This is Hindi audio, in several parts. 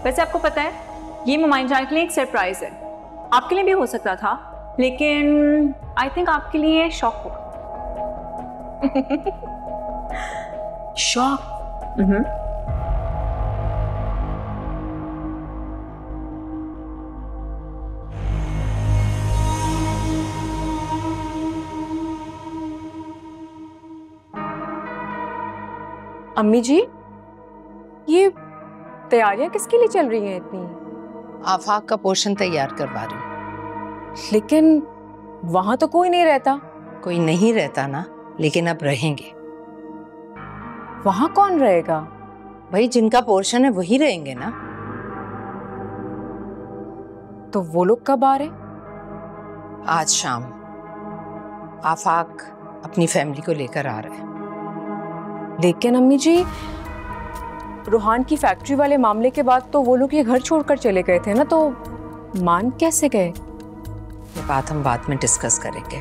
वैसे आपको पता है ये मोमाइन जान के लिए एक सरप्राइज है, आपके लिए भी हो सकता था, लेकिन आई थिंक आपके लिए शॉक होगा। शॉक। अम्मी जी, ये तैयारियां किसके लिए चल रही हैं इतनी? आफाक का पोर्शन तैयार करवा रही हूँ। लेकिन वहां तो कोई नहीं रहता। कोई नहीं रहता ना, लेकिन अब रहेंगे। वहां कौन रहेगा? भाई जिनका पोर्शन है वही रहेंगे ना। तो वो लोग कब आ रहे? आज शाम आफाक अपनी फैमिली को लेकर आ रहा है। लेकिन अम्मी जी, रूहान की फैक्ट्री वाले मामले के बाद तो वो लोग ये घर छोड़कर चले गए थे ना, तो मान कैसे गए? ये बात हम बाद में डिस्कस करेंगे।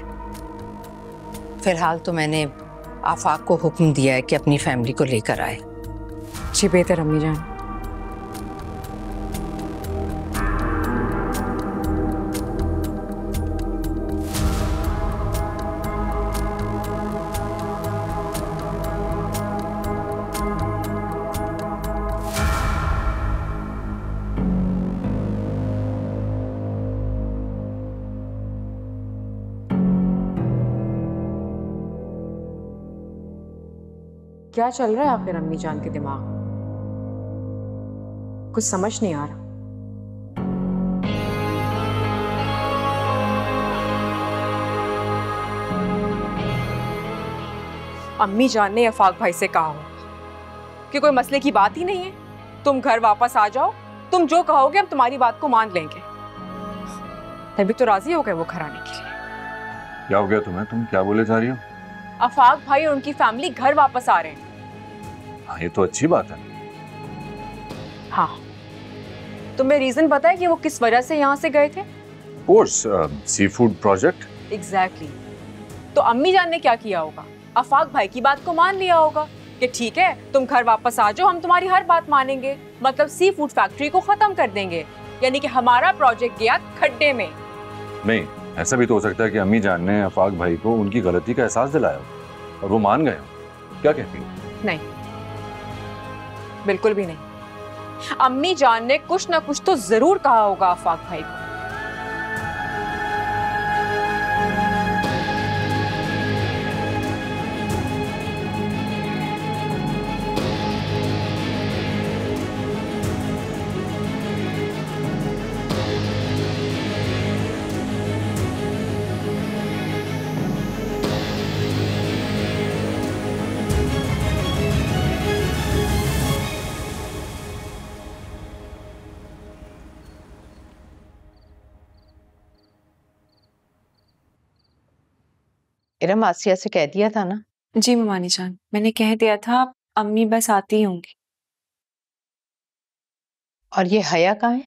फिलहाल तो मैंने आफाक को हुक्म दिया है कि अपनी फैमिली को लेकर आए। जी बेहतर अम्मी जान। क्या चल रहा है आखिर अम्मी जान के दिमाग में? कुछ समझ नहीं आ रहा। अम्मी जान ने आफाक भाई से कहा हो कि कोई मसले की बात ही नहीं है, तुम घर वापस आ जाओ, तुम जो कहोगे हम तुम्हारी बात को मान लेंगे। तभी तो राजी हो गए वो घर आने के लिए। क्या हो गया तुम्हें? तुम क्या बोले जा रही हो? आफाक भाई और उनकी फैमिली घर वापस आ रहे हैं। हाँ, ये तो अच्छी बात है। हाँ, तुम्हें रीजन पता है कि वो किस वजह से यहाँ से गए थे? Course sea food project. Exactly. तो अम्मी जान ने क्या किया होगा? आफाक भाई की बात को मान लिया होगा कि ठीक है तुम घर वापस आ जाओ, हम तुम्हारी हर बात मानेंगे, मतलब सी फूड फैक्ट्री को खत्म कर देंगे, यानी कि हमारा प्रोजेक्ट गया खड्डे में। नहीं, ऐसा भी तो हो सकता है कि अम्मी जान ने आफाक भाई को उनकी गलती का एहसास दिलाया हो और वो मान गए हो। क्या कहती हो? नहीं, बिल्कुल भी नहीं। अम्मी जान ने कुछ ना कुछ तो जरूर कहा होगा आफाक भाई को। इरम, आसिया से कह दिया था ना? जी ममानी जान, मैंने कह दिया था, अम्मी बस आती ही होंगी। और ये हया कहाँ है?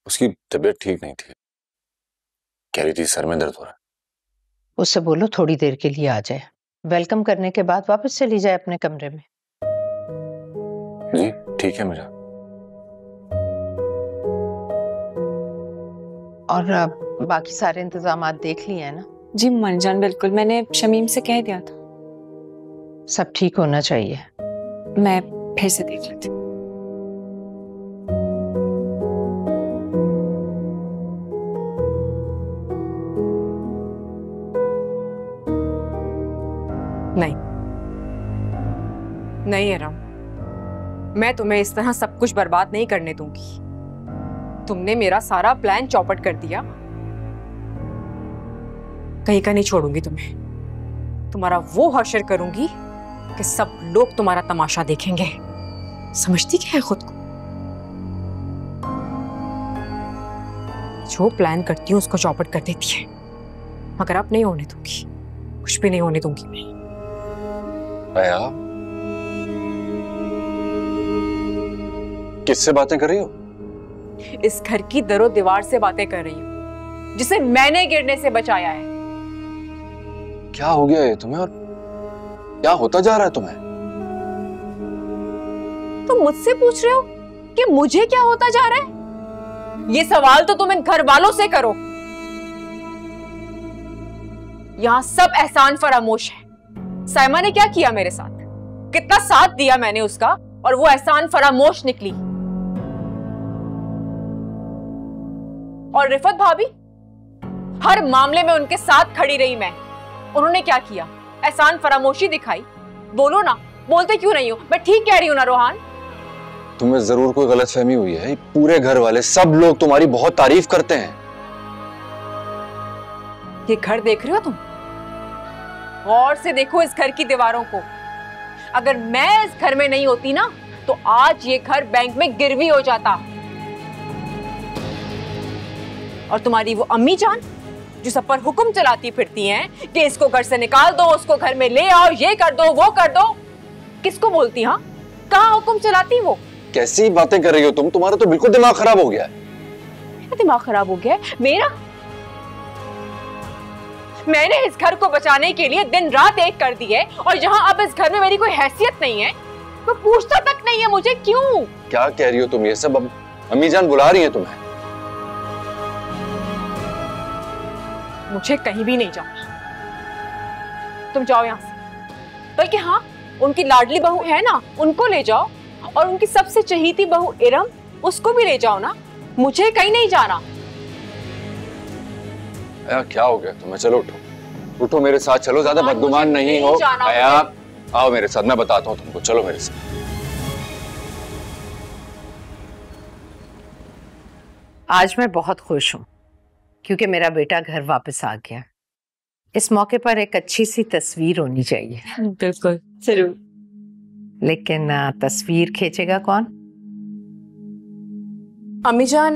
उसकी तबीयत ठीक नहीं थी, कह रही थी सर में दर्द हो रहा है। उससे बोलो थोड़ी देर के लिए आ जाए, वेलकम करने के बाद वापस चली जाए अपने कमरे में। जी ठीक है मुझे। और बाकी सारे इंतजामात देख लिए हैं ना? जी ममानी जान बिल्कुल, मैंने शमीम से कह दिया था। सब ठीक होना चाहिए। मैं फिर से देख लेती हूँ। नहीं नहीं इरम, मैं तुम्हें इस तरह सब कुछ बर्बाद नहीं करने दूंगी। तुमने मेरा सारा प्लान चौपट कर दिया, कहीं का नहीं छोड़ूंगी तुम्हें। तुम्हारा वो हश्र करूंगी कि सब लोग तुम्हारा तमाशा देखेंगे। समझती क्या है खुद को? जो प्लान करती हूँ उसको चौपट कर देती है, मगर अब नहीं होने दूंगी, कुछ भी नहीं होने दूंगी मैं। भैया, किससे बातें कर रही हो? इस घर की दरो दीवार से बातें कर रही हूँ, जिसे मैंने गिरने से बचाया है। क्या हो गया है तुम्हें और क्या होता जा रहा है तुम्हें? तुम मुझसे पूछ रहे हो कि मुझे क्या होता जा रहा है? ये सवाल तो तुम इन घर वालों से करो। यहां सब एहसान फरामोश है। साइमा ने क्या किया मेरे साथ, कितना साथ दिया मैंने उसका, और वो एहसान फरामोश निकली। और रिफत भाभी, हर मामले में उनके साथ खड़ी रही मैं। उन्होंने क्या किया? एहसान फरामोशी दिखाई। बोलो ना, बोलते क्यों नहीं हो? मैं ठीक कह रही हूं ना रोहान? तुम्हें जरूर कोई गलतफहमी हुई है। पूरे घर वाले सब लोग तुम्हारी बहुत तारीफ करते हैं। ये घर देख रहे हो तुम? गौर से देखो इस घर की दीवारों को। अगर मैं इस घर में नहीं होती ना, तो आज ये घर बैंक में गिरवी हो जाता। और तुम्हारी वो अम्मी जान जो सब पर हुक्म चलाती फिरती हैं कि इसको घर से निकाल दो, उसको घर में ले आओ, ये कर दो, वो कर दो, किसको बोलती? हाँ, कहाँ हुक्म चलाती वो? कैसी बातें कर रही हो तुम? तुम्हारा तो बिल्कुल दिमाग खराब हो गया है। दिमाग खराब हो गया है मेरा? मैंने इस घर को बचाने के लिए दिन रात एक कर दी है, और जहां अब इस घर में मेरी कोई हैसियत नहीं है, तो पूछता तक नहीं है मुझे क्यों? क्या कह रही हो तुम ये सब? अब अम्मी जान बुला रही हैं तुम्हें। मुझे कहीं भी नहीं जाना। तुम जाओ यहां से। बल्कि हाँ, उनकी लाडली बहू है ना, उनको ले जाओ, और उनकी सबसे चहीती बहू इरम, उसको भी ले जाओ ना। मुझे कहीं नहीं जाना। क्या हो गया तुम्हें? चलो उठो, उठो मेरे साथ चलो। ज्यादा बदगुमान नहीं हो। आओ मेरे साथ, मैं बताता हूँ तुमको। चलो मेरे साथ। आज मैं बहुत खुश हूँ क्योंकि मेरा बेटा घर वापस आ गया। इस मौके पर एक अच्छी सी तस्वीर होनी चाहिए। बिल्कुल, जरूर। लेकिन तस्वीर खींचेगा कौन? अम्मी जान,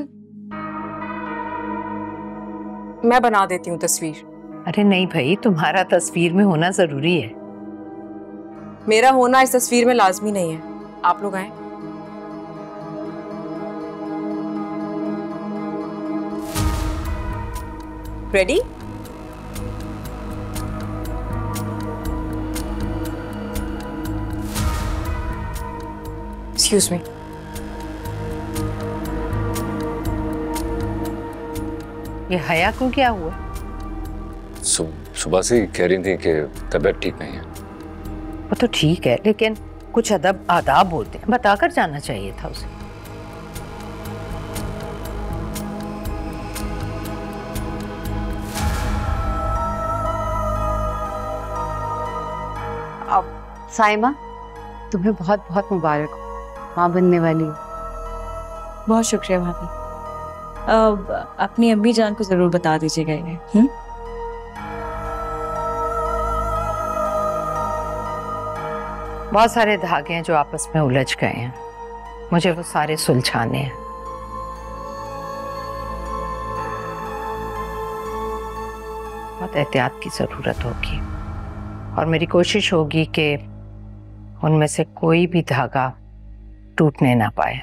मैं बना देती हूँ तस्वीर। अरे नहीं भाई, तुम्हारा तस्वीर में होना जरूरी है। मेरा होना इस तस्वीर में लाजमी नहीं है। आप लोग आए। रेडी? Excuse me. ये हया को क्या हुआ? सुबह से कह रही थी कि तबीयत ठीक नहीं है। वो तो ठीक है, लेकिन कुछ अदब आदाब होते हैं, बताकर जाना चाहिए था उसे। साइमा, तुम्हें बहुत बहुत मुबारक हो, माँ बनने वाली हो। बहुत शुक्रिया भाभी। अपनी अम्मी जान को जरूर बता दीजिएगा इन्हें। बहुत सारे धागे हैं जो आपस में उलझ गए हैं, मुझे वो सारे सुलझाने हैं। बहुत एहतियात की जरूरत होगी, और मेरी कोशिश होगी कि उनमें से कोई भी धागा टूटने ना पाए।